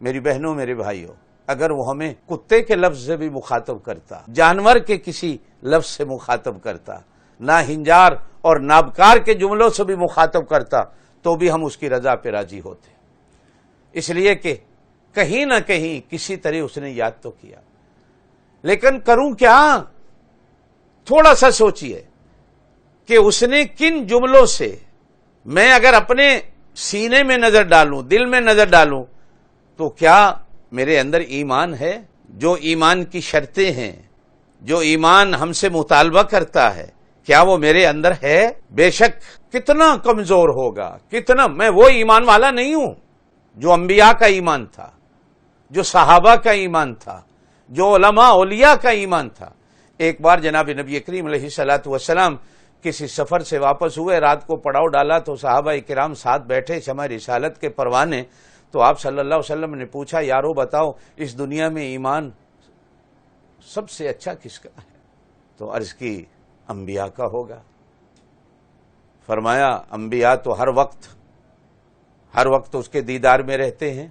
میری بہنوں میرے بھائیوں، اگر وہ ہمیں کتے کے لفظ سے بھی مخاطب کرتا، جانور کے کسی لفظ سے مخاطب کرتا، ناہنجار اور نابکار کے جملوں سے بھی مخاطب کرتا، تو بھی ہم اس کی رضا پہ راضی ہوتے، اس لیے کہ کہیں نہ کہیں کسی طرح اس نے یاد تو کیا۔ لیکن کروں کیا؟ تھوڑا سا سوچئے کہ اس نے کن جملوں سے، میں اگر اپنے سینے میں نظر ڈالوں، دل میں نظر ڈالوں، تو کیا میرے اندر ایمان ہے؟ جو ایمان کی شرطیں ہیں، جو ایمان ہم سے مطالبہ کرتا ہے، کیا وہ میرے اندر ہے؟ بے شک کتنا کمزور ہوگا، کتنا، میں وہ ایمان والا نہیں ہوں جو انبیاء کا ایمان تھا، جو صحابہ کا ایمان تھا، جو علماء اولیاء کا ایمان تھا۔ ایک بار جناب نبی کریم علیہ الصلوۃ والسلام کسی سفر سے واپس ہوئے، رات کو پڑاؤ ڈالا تو صحابہ کرام ساتھ بیٹھے شمع رسالت کے پروانے، تو آپ صلی اللہ علیہ وسلم نے پوچھا، یارو بتاؤ اس دنیا میں ایمان سب سے اچھا کس کا ہے؟ تو عرض کی انبیاء کا ہوگا۔ فرمایا انبیاء تو ہر وقت اس کے دیدار میں رہتے ہیں،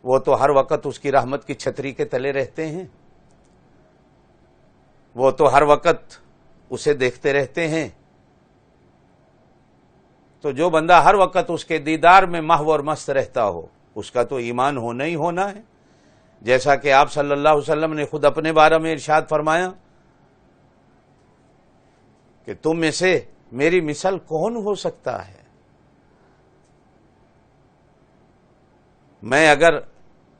وہ تو ہر وقت اس کی رحمت کی چھتری کے تلے رہتے ہیں، وہ تو ہر وقت اسے دیکھتے رہتے ہیں۔ تو جو بندہ ہر وقت اس کے دیدار میں محو اور مست رہتا ہو، اس کا تو ایمان ہونا ہی ہونا ہے۔ جیسا کہ آپ صلی اللہ علیہ وسلم نے خود اپنے بارے میں ارشاد فرمایا کہ تم میں سے میری مثل کون ہو سکتا ہے؟ میں اگر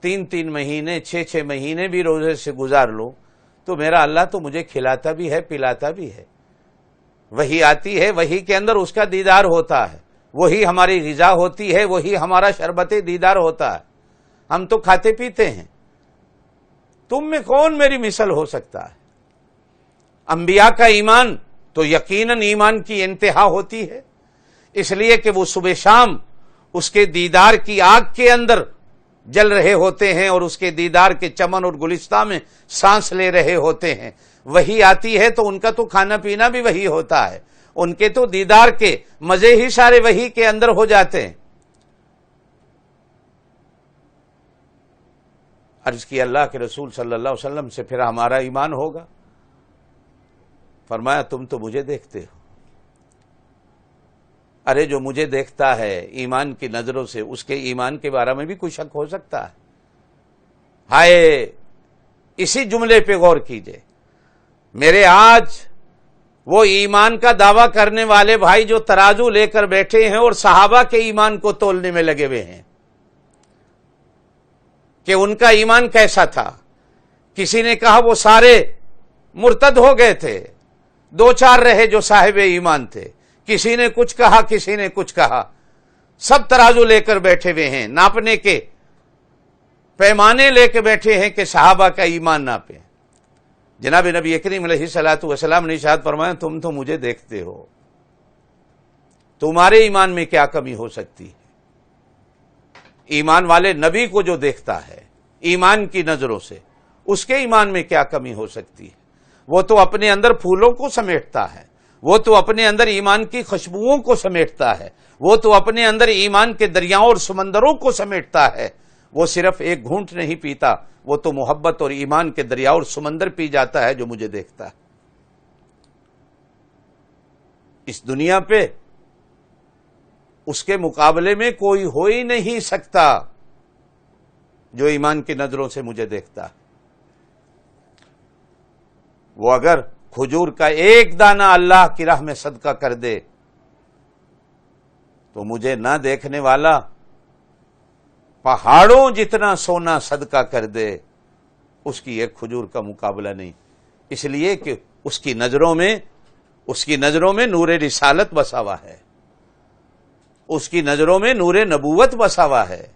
3 مہینے 6 مہینے بھی روزے سے گزار لوں تو میرا اللہ تو مجھے کھلاتا بھی ہے، پلاتا بھی ہے، وہی آتی ہے، وہی کے اندر اس کا دیدار ہوتا ہے، وہی ہماری غذا ہوتی ہے، وہی ہمارا شربت دیدار ہوتا ہے، ہم تو کھاتے پیتے ہیں، تم میں کون میری مثل ہو سکتا ہے؟ انبیاء کا ایمان تو یقیناً ایمان کی انتہا ہوتی ہے، اس لیے کہ وہ صبح شام اس کے دیدار کی آگ کے اندر جل رہے ہوتے ہیں اور اس کے دیدار کے چمن اور گلستہ میں سانس لے رہے ہوتے ہیں۔ وہی آتی ہے تو ان کا تو کھانا پینا بھی وہی ہوتا ہے، ان کے تو دیدار کے مزے ہی سارے وہی کے اندر ہو جاتے ہیں۔ عرض کی اللہ کے رسول صلی اللہ علیہ وسلم سے پھر ہمارا ایمان ہوگا؟ فرمایا تم تو مجھے دیکھتے ہو۔ ارے جو مجھے دیکھتا ہے ایمان کی نظروں سے، اس کے ایمان کے بارے میں بھی کوئی شک ہو سکتا ہے؟ ہائے، اسی جملے پہ غور کیجئے۔ میرے آج وہ ایمان کا دعویٰ کرنے والے بھائی جو ترازو لے کر بیٹھے ہیں اور صحابہ کے ایمان کو تولنے میں لگے ہوئے ہیں کہ ان کا ایمان کیسا تھا۔ کسی نے کہا وہ سارے مرتد ہو گئے تھے، 2-4 رہے جو صاحب ایمان تھے، کسی نے کچھ کہا، کسی نے کچھ کہا، سب ترازو لے کر بیٹھے ہوئے ہیں، ناپنے کے پیمانے لے کے بیٹھے ہیں کہ صحابہ کا ایمان ناپیں۔ جناب نبی کریم علیہ الصلوۃ والسلام نے ارشاد فرمایا تم تو مجھے دیکھتے ہو، تمہارے ایمان میں کیا کمی ہو سکتی ہے؟ ایمان والے نبی کو جو دیکھتا ہے ایمان کی نظروں سے، اس کے ایمان میں کیا کمی ہو سکتی ہے؟ وہ تو اپنے اندر پھولوں کو سمیٹتا ہے، وہ تو اپنے اندر ایمان کی خوشبوؤں کو سمیٹتا ہے، وہ تو اپنے اندر ایمان کے دریاؤں اور سمندروں کو سمیٹتا ہے۔ وہ صرف ایک گھونٹ نہیں پیتا، وہ تو محبت اور ایمان کے دریا اور سمندر پی جاتا ہے جو مجھے دیکھتا ہے۔ اس دنیا پہ اس کے مقابلے میں کوئی ہو ہی نہیں سکتا جو ایمان کی نظروں سے مجھے دیکھتا ہے۔ وہ اگر کھجور کا ایک دانہ اللہ کی راہ میں صدقہ کر دے تو مجھے نہ دیکھنے والا پہاڑوں جتنا سونا صدقہ کر دے، اس کی ایک کھجور کا مقابلہ نہیں، اس لیے کہ اس کی نظروں میں نور رسالت بسا ہوا ہے، اس کی نظروں میں نور نبوت بسا ہوا ہے،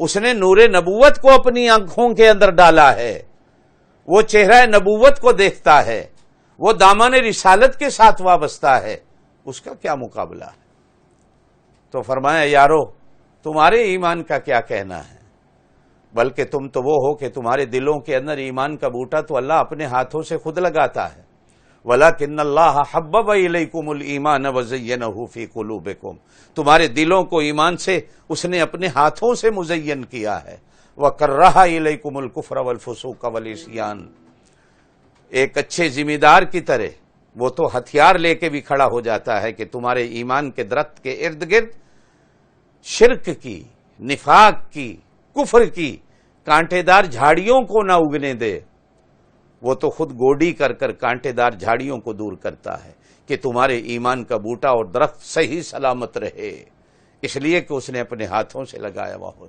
اس نے نور نبوت کو اپنی آنکھوں کے اندر ڈالا ہے، وہ چہرہ نبوت کو دیکھتا ہے، وہ دامن رسالت کے ساتھ وابستہ ہے، اس کا کیا مقابلہ ہے؟ تو فرمایا یارو تمہارے ایمان کا کیا کہنا ہے، بلکہ تم تو وہ ہو کہ تمہارے دلوں کے اندر ایمان کا بوٹا تو اللہ اپنے ہاتھوں سے خود لگاتا ہے، وَلَكِنَّ اللَّهَ حَبَّبَ إِلَيْكُمُ الْإِيمَانَ وَزَيَّنَهُ فِي قُلُوبِكُمْ، تمہارے دلوں کو ایمان سے اس نے اپنے ہاتھوں سے مزین کیا ہے. وَكَرَّهَ إِلَيْكُمُ الْكُفْرَ وَالْفُسُوقَ وَالْعِصْيَانَ، ایک اچھے ذمہ دار کی طرح وہ تو ہتھیار لے کے بھی کھڑا ہو جاتا ہے کہ تمہارے ایمان کے درخت کے ارد گرد شرک کی، نفاق کی، کفر کی کانٹے دار جھاڑیوں کو نہ اگنے دے. وہ تو خود گوڈی کر کر کانٹے دار جھاڑیوں کو دور کرتا ہے کہ تمہارے ایمان کا بوٹا اور درخت صحیح سلامت رہے، اس لیے کہ اس نے اپنے ہاتھوں سے لگایا ہوا ہوتا.